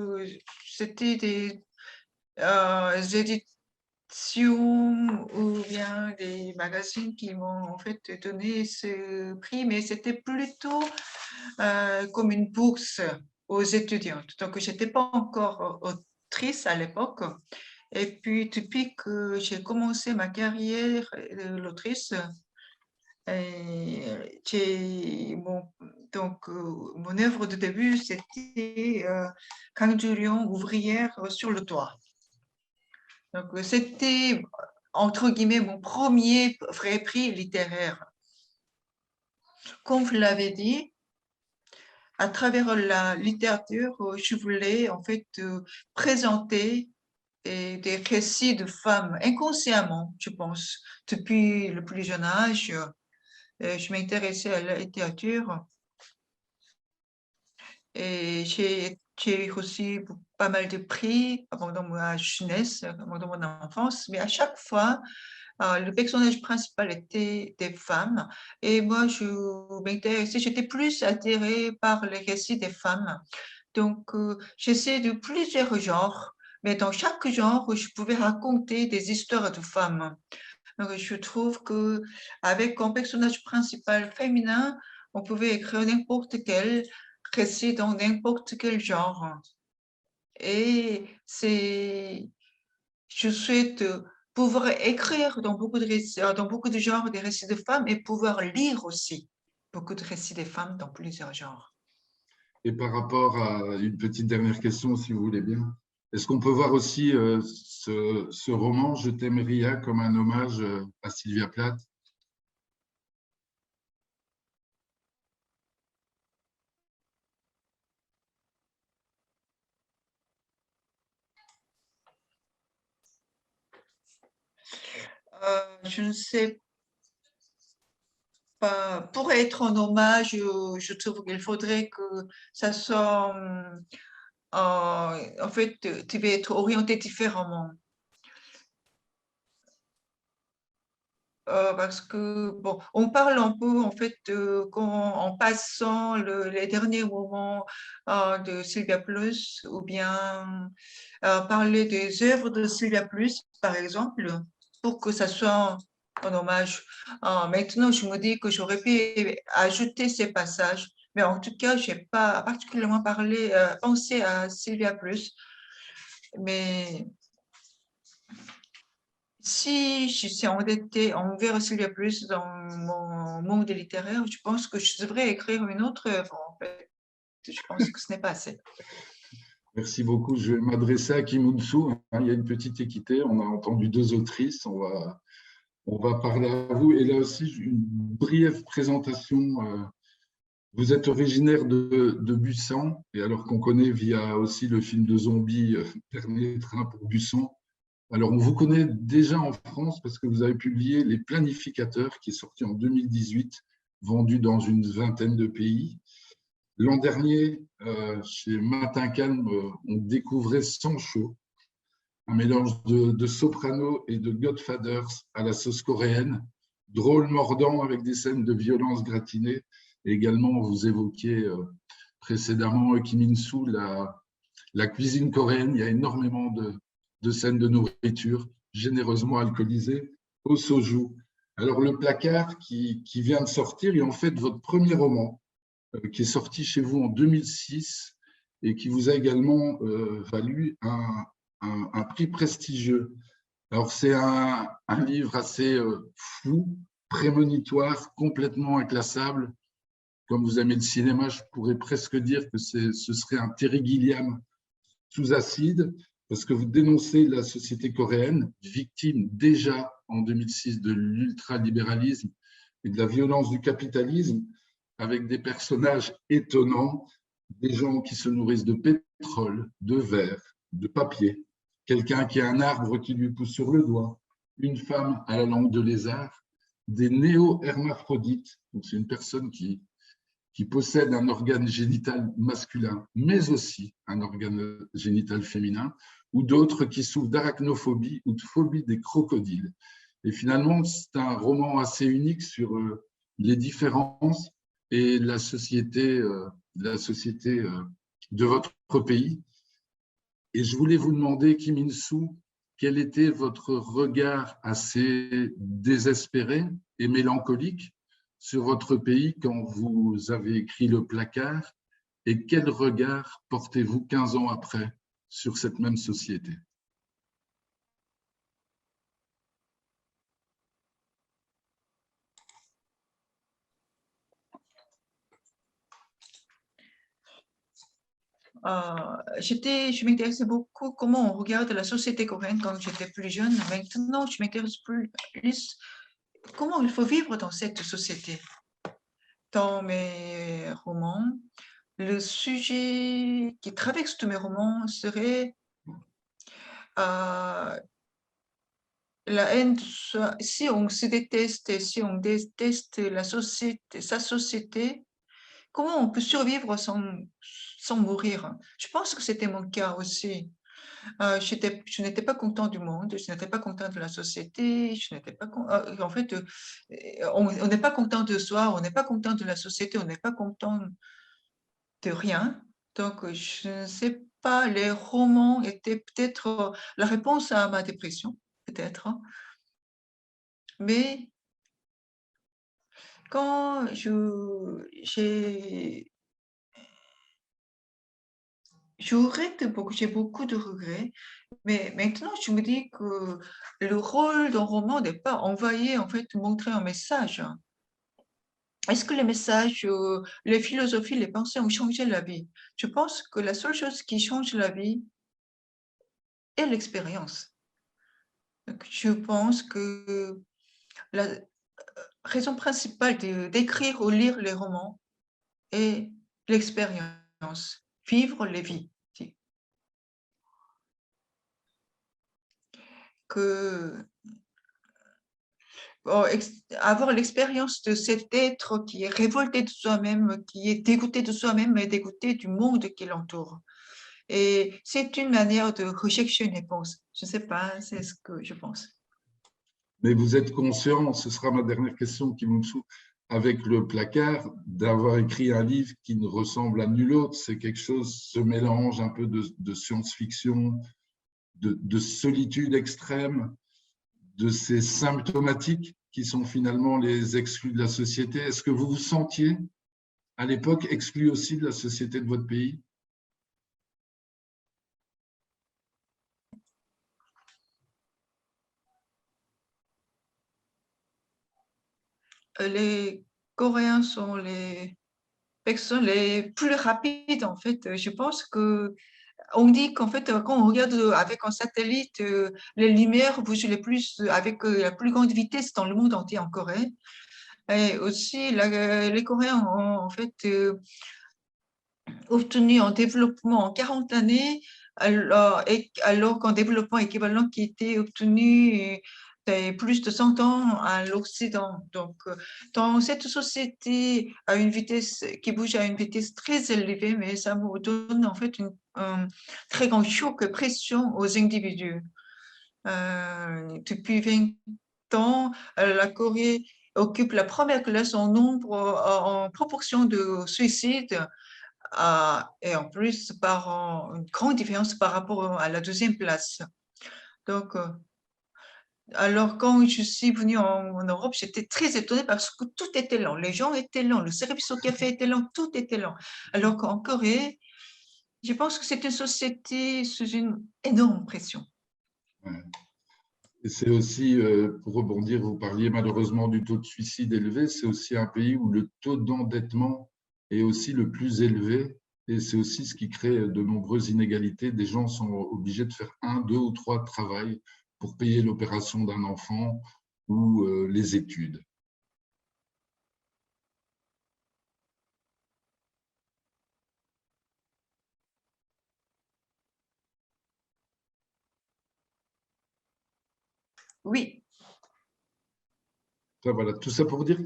c'était des éditions ou bien des magazines qui m'ont en fait donné ce prix, mais c'était plutôt comme une bourse aux étudiantes. Donc, je n'étais pas encore autrice à l'époque. Et puis, depuis que j'ai commencé ma carrière d'autrice, donc, mon œuvre de début, c'était Kang Ju-ryong, ouvrière sur le toit. Donc, c'était, entre guillemets, mon premier vrai prix littéraire. Comme vous l'avez dit, à travers la littérature, je voulais en fait présenter des récits de femmes inconsciemment, je pense. Depuis le plus jeune âge, je m'intéressais à la littérature et j'ai reçu pas mal de prix pendant ma jeunesse, pendant mon enfance, mais à chaque fois, le personnage principal était des femmes et moi, je m'intéressais, j'étais plus attirée par les récits des femmes. Donc, j'essaie de plusieurs genres, mais dans chaque genre, je pouvais raconter des histoires de femmes. Donc, je trouve que avec un personnage principal féminin, on pouvait écrire n'importe quel récit dans n'importe quel genre. Et je souhaite pouvoir écrire dans beaucoup de récits, dans beaucoup de genres des récits de femmes et pouvoir lire aussi beaucoup de récits des femmes dans plusieurs genres. Et par rapport à une petite dernière question, si vous voulez bien, est-ce qu'on peut voir aussi ce roman, Je t'aime Ria, comme un hommage à Sylvia Plath? Je ne sais pas. Pour être un hommage, je trouve qu'il faudrait que ça soit, en fait, tu vas être orienté différemment. parce que, bon, on parle un peu, en fait, en passant les derniers moments de Sylvia Plath, ou bien parler des œuvres de Sylvia Plath, par exemple, pour que ça soit un hommage. Maintenant, je me dis que j'aurais pu ajouter ces passages, mais en tout cas, je n'ai pas particulièrement pensé à Sylvia Plath, mais si je suis envers Sylvia Plath dans mon monde littéraire, je pense que je devrais écrire une autre œuvre, en fait. Je pense que ce n'est pas assez. Merci beaucoup. Je vais m'adresser à Kim Un-soo. Il y a une petite équité. On a entendu deux autrices. On va parler à vous. Et là aussi, une brève présentation. Vous êtes originaire de Busan, et alors qu'on connaît via aussi le film de zombies Dernier train pour Busan. Alors, on vous connaît déjà en France parce que vous avez publié Les Planificateurs, qui est sorti en 2018, vendu dans une vingtaine de pays. L'an dernier, chez Matin Calme, on découvrait Sancho, un mélange de soprano et de Godfathers à la sauce coréenne, drôle mordant avec des scènes de violence gratinée. Et également, vous évoquiez précédemment Kim In-soo, la cuisine coréenne. Il y a énormément de scènes de nourriture généreusement alcoolisées au soju. Alors, Le Placard qui vient de sortir est en fait votre premier roman, qui est sorti chez vous en 2006 et qui vous a également valu un prix prestigieux. Alors, c'est un livre assez fou, prémonitoire, complètement inclassable. Comme vous aimez le cinéma, je pourrais presque dire que ce serait un Terry Gilliam sous acide, parce que vous dénoncez la société coréenne, victime déjà en 2006 de l'ultralibéralisme et de la violence du capitalisme, avec des personnages étonnants, des gens qui se nourrissent de pétrole, de verre, de papier, quelqu'un qui a un arbre qui lui pousse sur le doigt, une femme à la langue de lézard, des néo-hermaphrodites, donc c'est une personne qui possède un organe génital masculin, mais aussi un organe génital féminin, ou d'autres qui souffrent d'arachnophobie ou de phobie des crocodiles. Et finalement, c'est un roman assez unique sur les différences et la société de votre pays. Et je voulais vous demander, Kim In-soo, quel était votre regard assez désespéré et mélancolique sur votre pays quand vous avez écrit Le Placard, et quel regard portez-vous 15 ans après sur cette même société? Je m'intéressais beaucoup comment on regarde la société coréenne quand j'étais plus jeune. Maintenant, je m'intéresse plus comment il faut vivre dans cette société. Dans mes romans, le sujet qui traverse tous mes romans serait la haine. Si on se déteste et si on déteste sa société, comment on peut survivre sans mourir? Je pense que c'était mon cas aussi. Je n'étais pas content du monde, je n'étais pas content de la société, je n'étais pas en fait, on n'est pas content de soi, on n'est pas content de la société, on n'est pas content de rien. Donc, je ne sais pas, les romans étaient peut-être la réponse à ma dépression, peut-être. Mais quand j'ai beaucoup de regrets, mais maintenant je me dis que le rôle d'un roman n'est pas envoyer, en fait, montrer un message. Est-ce que les messages, les philosophies, les pensées ont changé la vie? Je pense que la seule chose qui change la vie est l'expérience. Donc, je pense que la raison principale d'écrire ou lire les romans est l'expérience, vivre les vies. Que avoir l'expérience de cet être qui est révolté de soi-même, qui est dégoûté de soi-même et dégoûté du monde qui l'entoure. Et c'est une manière de rechercher une réponse. Je ne sais pas, c'est ce que je pense. Mais vous êtes conscient, ce sera ma dernière question qui me souffle, avec le placard, d'avoir écrit un livre qui ne ressemble à nul autre. C'est quelque chose, ce mélange un peu de science-fiction, de solitude extrême, de ces symptomatiques qui sont finalement les exclus de la société. Est-ce que vous vous sentiez, à l'époque, exclu aussi de la société de votre pays? Les Coréens sont les personnes les plus rapides, en fait. Je pense que on dit qu'en fait, quand on regarde avec un satellite, les lumières bougent les plus, avec la plus grande vitesse dans le monde entier en Corée. Et aussi, les Coréens ont en fait obtenu un développement en 40 années, alors qu'un développement équivalent qui était obtenu plus de 100 ans à l'Occident. Donc, dans cette société à une vitesse qui bouge à une vitesse très élevée, mais ça me donne en fait un très grand choc et pression aux individus. Depuis 20 ans, la Corée occupe la première place en nombre, en proportion de suicides et en plus une grande différence par rapport à la deuxième place. Donc, alors quand je suis venue en Europe, j'étais très étonnée parce que tout était lent. Les gens étaient lents, le service au café était lent, tout était lent. Alors qu'en Corée, je pense que c'est une société sous une énorme pression. Ouais. Et c'est aussi, pour rebondir, vous parliez malheureusement du taux de suicide élevé, c'est aussi un pays où le taux d'endettement est aussi le plus élevé, et c'est aussi ce qui crée de nombreuses inégalités. Des gens sont obligés de faire 1, 2 ou 3 travails pour payer l'opération d'un enfant ou les études. Oui, Enfin, voilà, tout ça pour dire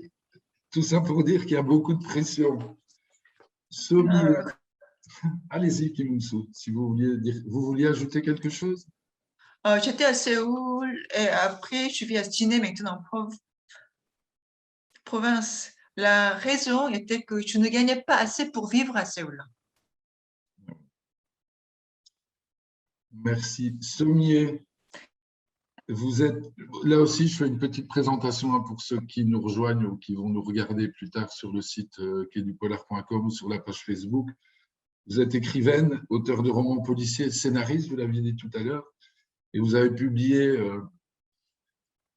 qu'il y a beaucoup de pression. Sommier, allez-y, Kim Il-soo, si vous vouliez ajouter quelque chose? j'étais à Séoul et après je vis à Sydney maintenant en province. La raison était que je ne gagnais pas assez pour vivre à Séoul. Merci. Sommier, vous êtes, là aussi, je fais une petite présentation hein, pour ceux qui nous rejoignent ou qui vont nous regarder plus tard sur le site quaidupolar.com ou sur la page Facebook. Vous êtes écrivaine, auteur de romans policiers, scénariste, vous l'aviez dit tout à l'heure, et vous avez publié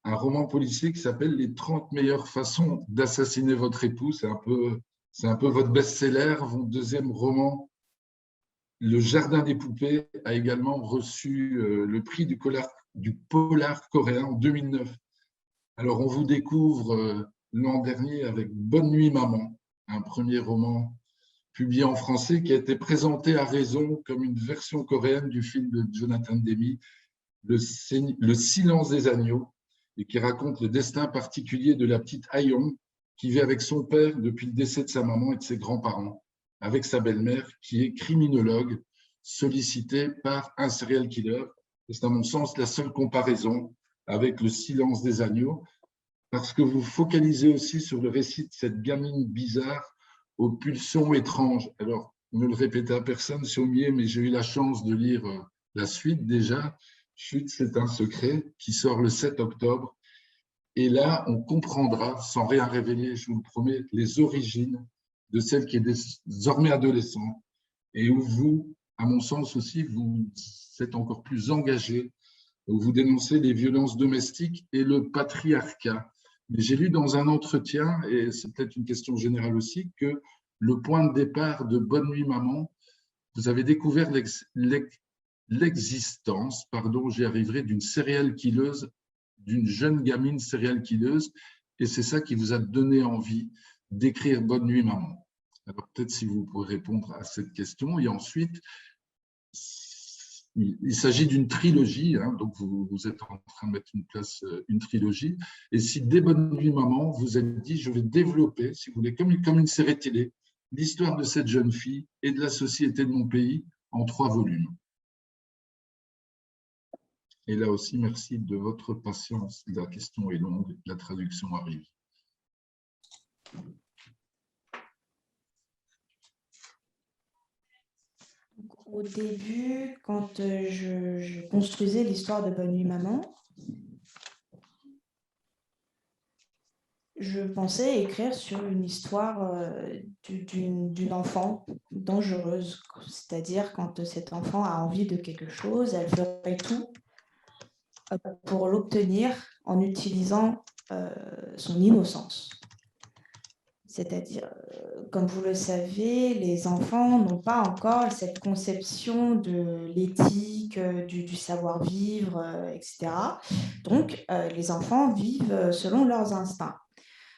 un roman policier qui s'appelle « Les 30 meilleures façons d'assassiner votre époux ». C'est un peu votre best-seller. Votre deuxième roman, Le Jardin des poupées, a également reçu le prix du polar coréen en 2009. Alors, on vous découvre l'an dernier avec Bonne nuit, maman, un premier roman publié en français qui a été présenté à raison comme une version coréenne du film de Jonathan Demme, Le silence des agneaux, et qui raconte le destin particulier de la petite Ayeong, qui vit avec son père depuis le décès de sa maman et de ses grands-parents, avec sa belle-mère, qui est criminologue, sollicitée par un serial killer. C'est à mon sens la seule comparaison avec Le silence des agneaux, parce que vous focalisez aussi sur le récit de cette gamine bizarre aux pulsions étranges. Alors, ne le répétez à personne, Sommier, mais j'ai eu la chance de lire la suite déjà. Chute, c'est un secret, qui sort le 7 octobre. Et là, on comprendra, sans rien révéler, je vous le promets, les origines de celle qui est désormais adolescente et où vous, à mon sens aussi, vous êtes encore plus engagé, où vous dénoncez les violences domestiques et le patriarcat. Mais j'ai lu dans un entretien, et c'est peut-être une question générale aussi, que le point de départ de Bonne nuit, maman, vous avez découvert l'existence, pardon, j'y arriverai, d'une serial killeuse, d'une jeune gamine serial killeuse, et c'est ça qui vous a donné envie d'écrire Bonne nuit, maman. Alors peut-être si vous pouvez répondre à cette question. Et ensuite, il s'agit d'une trilogie, hein, donc vous êtes en train de mettre une trilogie. Et si dès Bonne nuit, maman, vous êtes dit, je vais développer, si vous voulez, comme une série télé, l'histoire de cette jeune fille et de la société de mon pays en 3 volumes. Et là aussi, merci de votre patience. La question est longue, la traduction arrive. Au début, quand je construisais l'histoire de Bonne Nuit Maman, je pensais écrire sur une histoire d'une enfant dangereuse, c'est-à-dire quand cet enfant a envie de quelque chose, elle ferait tout pour l'obtenir en utilisant son innocence. C'est-à-dire, comme vous le savez, les enfants n'ont pas encore cette conception de l'éthique, du savoir-vivre, etc. Donc, les enfants vivent selon leurs instincts.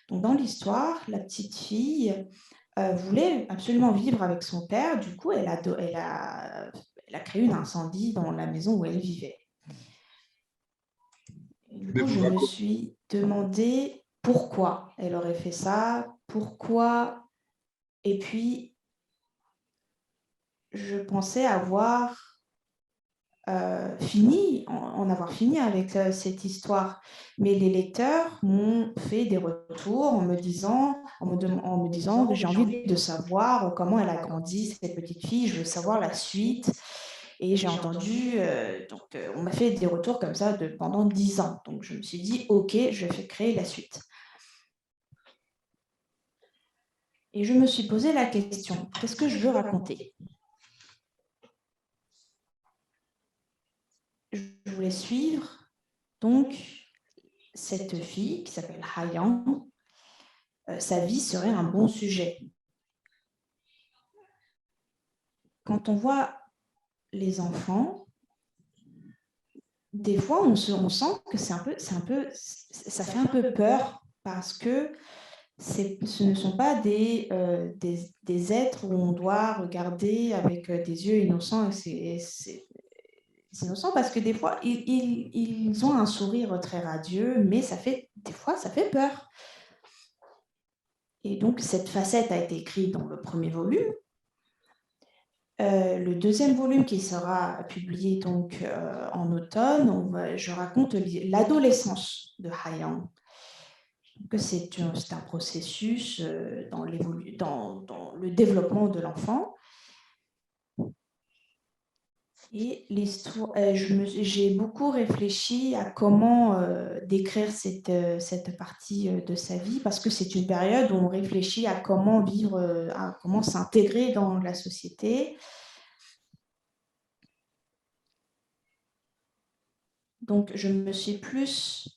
Donc, dans l'histoire, la petite fille voulait absolument vivre avec son père. Du coup, elle a créé un incendie dans la maison où elle vivait. Du coup, je me suis demandé pourquoi elle aurait fait ça, pourquoi. Et puis, je pensais avoir en avoir fini avec cette histoire. Mais les lecteurs m'ont fait des retours en me disant que j'ai envie de savoir comment elle a grandi, cette petite fille, je veux savoir la suite. Et j'ai entendu, on m'a fait des retours comme ça pendant 10 ans. Donc, je me suis dit, OK, je vais créer la suite. Et je me suis posé la question, qu'est-ce que je veux raconter? Je voulais suivre donc cette fille qui s'appelle Hayan. Sa vie serait un bon sujet. Quand on voit les enfants, des fois on sent que ça fait un peu peur parce que ce ne sont pas des êtres où on doit regarder avec des yeux innocents. C'est innocent parce que des fois, ils ont un sourire très radieux, mais des fois, ça fait peur. Et donc, cette facette a été écrite dans le premier volume. Le deuxième volume qui sera publié donc, en automne, je raconte l'adolescence de Hayan. C'est un processus dans le développement de l'enfant. Et l'histoire, j'ai beaucoup réfléchi à comment décrire cette partie de sa vie, parce que c'est une période où on réfléchit à comment vivre, à comment s'intégrer dans la société. Donc, je me suis plus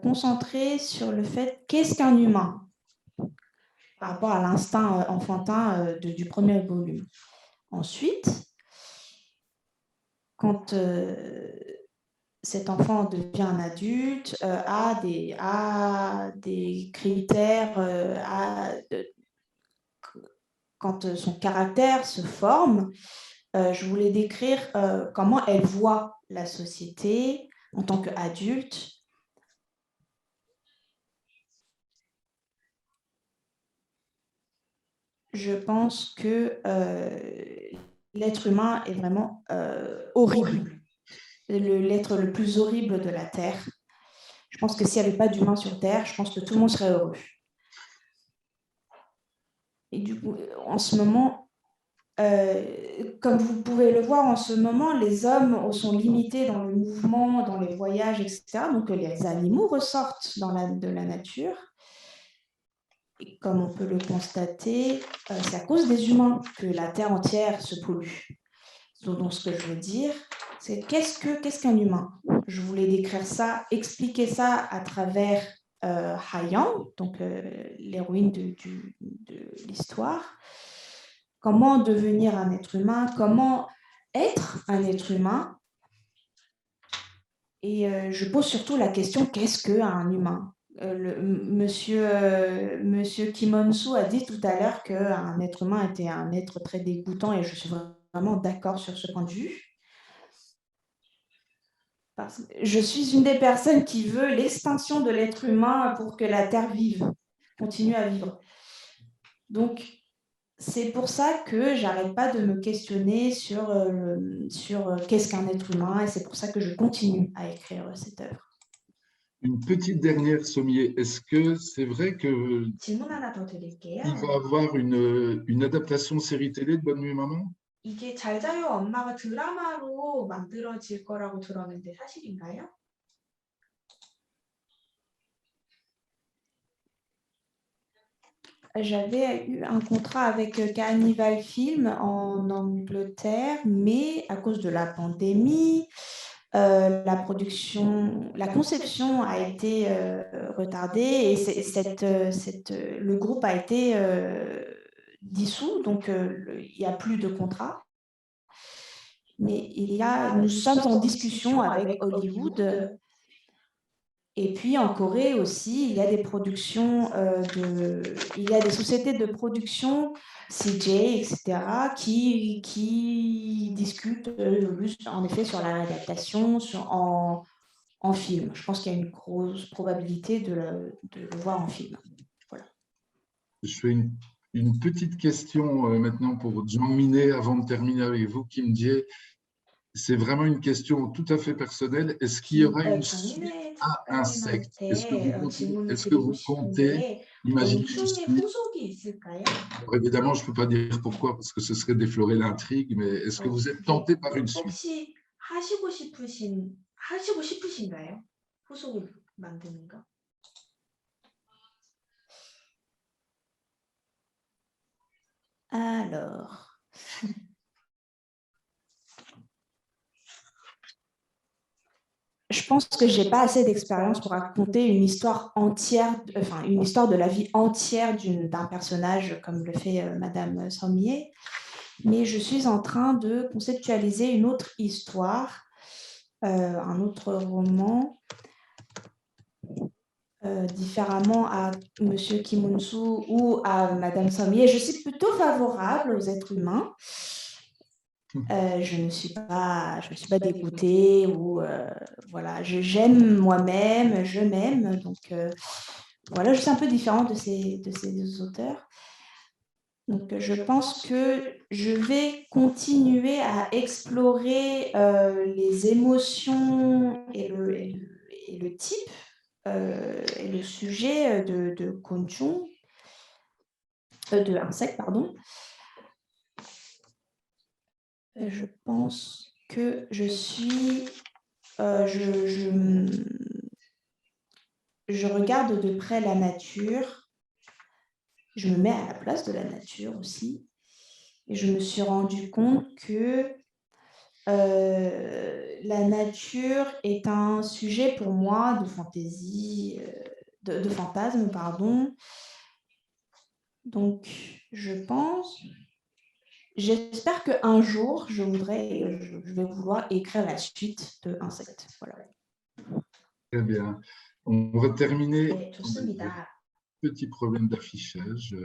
concentrée sur le fait qu'est-ce qu'un humain par rapport à l'instinct enfantin du premier volume. Ensuite, quand cet enfant devient un adulte, a des critères, quand son caractère se forme, je voulais décrire comment elle voit la société en tant qu'adulte. Je pense que l'être humain est vraiment horrible. L'être le plus horrible de la Terre. Je pense que s'il n'y avait pas d'humains sur Terre, je pense que tout le monde serait heureux. Et du coup, en ce moment, comme vous pouvez le voir, en ce moment, les hommes sont limités dans le mouvement, dans les voyages, etc. Donc, les animaux ressortent de la nature. Et comme on peut le constater, c'est à cause des humains que la Terre entière se pollue. Donc, ce que je veux dire, c'est qu'est-ce qu'un humain? Je voulais décrire ça, expliquer ça à travers Hayan, donc l'héroïne de l'histoire. Comment devenir un être humain? Comment être un être humain? Et je pose surtout la question, qu'est-ce qu'un humain? Monsieur Kim On-soo a dit tout à l'heure qu'un être humain était un être très dégoûtant et je suis vraiment d'accord sur ce point de vue. Je suis une des personnes qui veut l'extinction de l'être humain pour que la Terre continue à vivre. Donc, c'est pour ça que j'arrête pas de me questionner sur qu'est-ce qu'un être humain, et c'est pour ça que je continue à écrire cette œuvre. Une petite dernière, Sommier. Est-ce que c'est vrai qu'il 질문 하나 더 드릴게요. va avoir une adaptation série télé de Bonne Nuit Maman? 이게 잘 자요 엄마가 드라마로 만들어질 거라고 들었는데 사실인가요? J'avais eu un contrat avec Carnival Film en Angleterre, mais à cause de la pandémie, la conception a été retardée et le groupe a été dissous, donc il n'y a plus de contrat. Mais nous sommes en discussion avec Hollywood. Et puis en Corée aussi, il y a des productions, il y a des sociétés de production, CJ, etc., qui discutent en effet sur la réadaptation en film. Je pense qu'il y a une grosse probabilité de le voir en film. Voilà. Je fais une petite question maintenant pour Jean Minet avant de terminer avec vous, Kim Jae. C'est vraiment une question tout à fait personnelle. Est-ce qu'il y aura une suite à Insectes? Est-ce que vous comptez imaginer une suite? Alors évidemment, je ne peux pas dire pourquoi, parce que ce serait déflorer l'intrigue, mais est-ce que vous êtes tenté par une suite? 혹시 하시고 싶으신가요? 후속을 만드는 거? Alors, je pense que je n'ai pas assez d'expérience pour raconter une histoire entière, enfin une histoire de la vie entière d'un personnage comme le fait Madame Sommier, mais je suis en train de conceptualiser une autre histoire, un autre roman, différemment à Monsieur Kim Moon-soo ou à Madame Sommier. Je suis plutôt favorable aux êtres humains. Je ne suis pas dégoûtée ou voilà, j'aime moi-même, je m'aime, donc voilà, je suis un peu différente de ces deux auteurs. Donc je pense que je vais continuer à explorer les émotions et le type et le sujet de Konchung, de insectes, pardon. Je pense que je regarde de près la nature, je me mets à la place de la nature aussi, et je me suis rendu compte que la nature est un sujet pour moi de fantaisie, de fantasme, pardon. Donc, j'espère qu'un jour, je vais vouloir écrire la suite de Insectes. Voilà. Très bien. On va terminer 네, 좋습니다. petit problème d'affichage.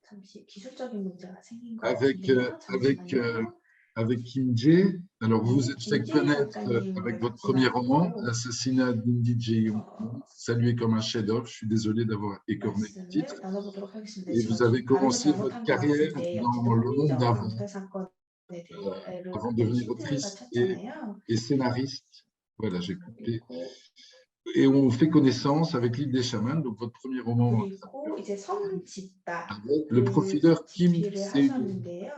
잠시 기술적인 문제가 생긴 것 Avec, 같은데요. 잠시만요. avec Kim Jae, alors vous 네, vous êtes fait 김재희 connaître 작가님을 avec votre 뵙지 premier roman, 않고 L'assassinat d'Indy Jae-young, salué comme un chef-d'œuvre. Je suis désolé d'avoir écorné le titre. 말씀을 나눠보도록 하겠습니다. Et 제가 vous avez 좀 발음을 commencé votre 잘못한 것 carrière 같은데 dans 어쨌든 Le Monde 혼인적 d'avant, 강탈 사건에 대해를 avant de 그때 devenir 힌트가 autrice 쳤잖아요. et scénariste. Voilà, j'ai coupé. 그리고 Et on fait connaissance avec L'île des chamans, donc votre premier roman, 이제 선 짓다 avec le profileur Kim DP를 Seul. 하셨는데요.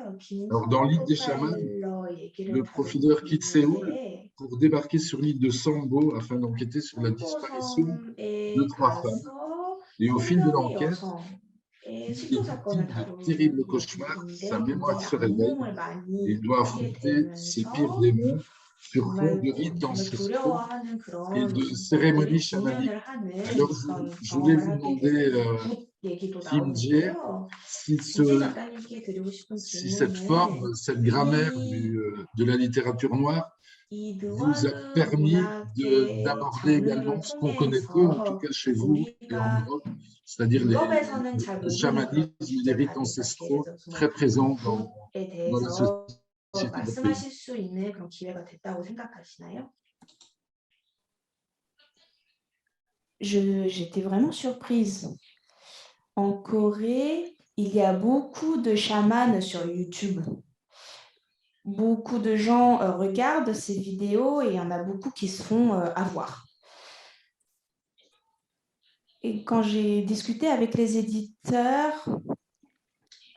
Alors, dans 김성 L'île des chamans, 프로파일러 얘기를 le profileur quitte Séoul 다루는데 pour débarquer sur l'île de Sambo afin d'enquêter sur la disparition de 성보섬에 3 femmes. 가서 Et au fil de 3명의 l'enquête, 여성의 il est 실종 victime 사건을 d'un 다루는 terrible cauchemar, sa 얘기인데 mémoire 굉장히 se réveille 악몽을 et 많이 il doit 하게 affronter ses pires 되면서 démons sur fond de rites 정말 ancestraux 두려워하는 et 그런 de 기법들이 cérémonies chamaniques. 직면을 하는 Alors, 그런 je voulais 경험을 vous 하게 demander, 되는 굿 얘기도 Kim Jae, 나오는데요. si, 김재 작가님께 드리고 싶은 si cette 질문은 forme, cette grammaire de la littérature noire 이 vous a 느와르 permis 문학의 d'aborder également 장르를 ce qu'on connaît peu, en tout 통해서 cas chez vous et en 우리가 Europe, c'est-à-dire 유럽에서는 잘 le 모르는 그런 chamanisme et les rites 시대가 그러니까 예를 ancestraux 들어서 très présents 굿에 dans la 대해서 société de votre pays. 말씀하실 수 있는 그런 기회가 됐다고 생각하시나요? J'étais vraiment surprise. En Corée, il y a beaucoup de chamans sur YouTube. Beaucoup de gens regardent ces vidéos et il y en a beaucoup qui se font avoir. Et quand j'ai discuté avec les éditeurs,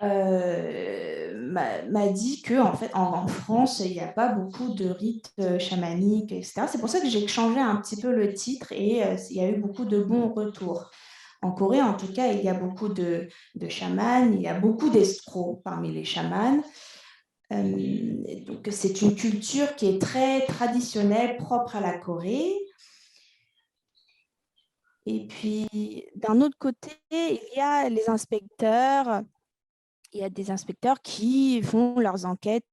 m'a dit que en fait, en France, il n'y a pas beaucoup de rites chamaniques, etc. C'est pour ça que j'ai changé un petit peu le titre et il y a eu beaucoup de bons retours. En Corée, en tout cas, il y a beaucoup de chamans, il y a beaucoup d'escrocs parmi les chamans. Donc, c'est une culture qui est très traditionnelle, propre à la Corée. Et puis, d'un autre côté, il y a les inspecteurs. Il y a des inspecteurs qui font leurs enquêtes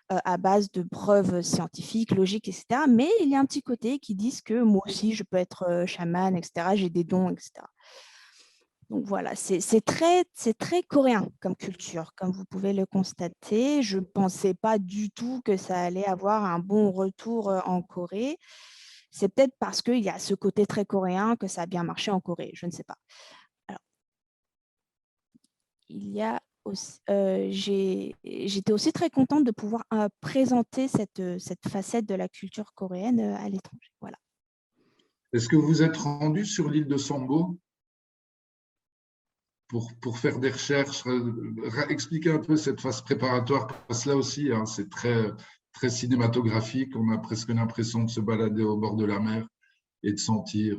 à base de preuves scientifiques, logiques, etc. Mais il y a un petit côté qui disent que moi aussi, je peux être chaman, etc. J'ai des dons, etc. Donc voilà, c'est très coréen comme culture, comme vous pouvez le constater. Je ne pensais pas du tout que ça allait avoir un bon retour en Corée. C'est peut-être parce qu'il y a ce côté très coréen que ça a bien marché en Corée, je ne sais pas. Alors, il y a aussi, j'étais aussi très contente de pouvoir présenter cette facette de la culture coréenne à l'étranger. Voilà. Est-ce que vous êtes rendu sur l'île de Sambo pour faire des recherches? Expliquez un peu cette phase préparatoire, parce que là aussi, hein, c'est très, très cinématographique. On a presque l'impression de se balader au bord de la mer et de sentir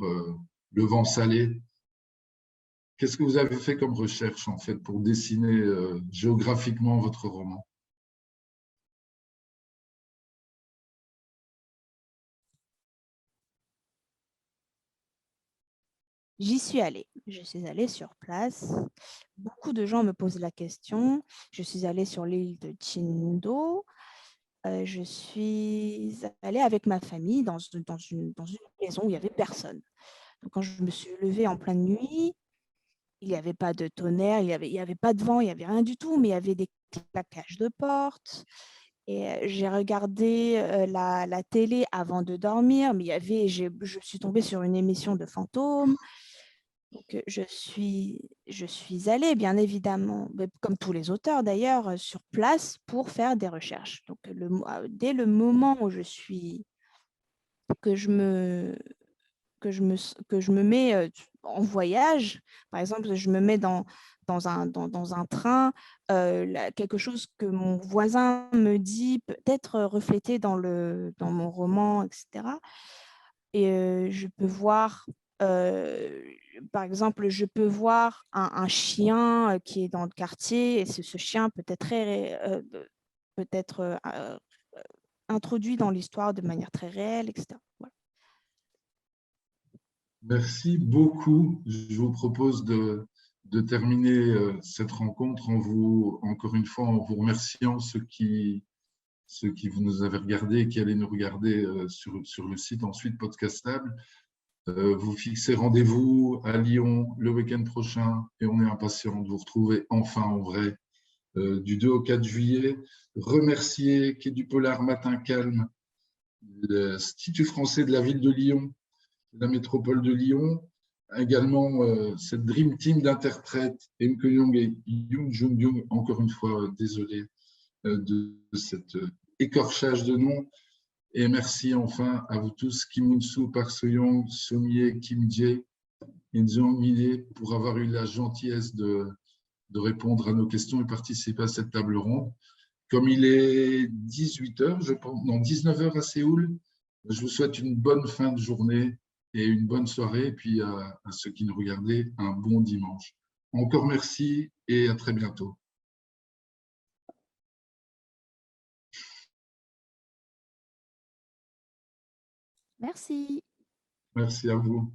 le vent salé. Qu'est-ce que vous avez fait comme recherche, en fait, pour dessiner géographiquement votre roman? J'y suis allée. Je suis allée sur place. Beaucoup de gens me posent la question. Je suis allée sur l'île de Chindo. Je suis allée avec ma famille dans une maison où il n'y avait personne. Donc, quand je me suis levée en pleine nuit, il n'y avait pas de tonnerre, il y avait pas de vent, il n'y avait rien du tout, mais il y avait des claquages de portes. Et j'ai regardé la télé avant de dormir, mais je suis tombée sur une émission de fantômes. Donc, je suis allée, bien évidemment, comme tous les auteurs d'ailleurs, sur place pour faire des recherches. Donc, dès le moment où que je me, que je me mets en voyage, par exemple, je me mets dans un train, quelque chose que mon voisin me dit peut être reflété dans mon roman, etc. Et je peux voir, par exemple, je peux voir un chien qui est dans le quartier et ce chien peut être introduit dans l'histoire de manière très réelle, etc. Voilà. Merci beaucoup. Je vous propose de terminer cette rencontre encore une fois, en vous remerciant ceux qui vous nous avez regardés et qui allaient nous regarder sur le site ensuite podcastable. Vous fixez rendez-vous à Lyon le week-end prochain et on est impatient de vous retrouver enfin en vrai du 2 au 4 juillet. Remercier Quai du Polar Matin Calme, l'Institut français de la ville de Lyon, la métropole de Lyon, également cette Dream Team d'interprètes, Im Young et Yoon Jung Young, encore une fois, désolé de cet écorchage de nom. Et merci enfin à vous tous, Kim Moon-soo, Park So-young, Somye, Kim Jae, et Jeong Min-hye, pour avoir eu la gentillesse de répondre à nos questions et participer à cette table ronde. Comme il est 18h, je pense, non, 19h à Séoul, je vous souhaite une bonne fin de journée et une bonne soirée. Et puis à ceux qui nous regardaient, un bon dimanche. Encore merci et à très bientôt. Merci. Merci à vous.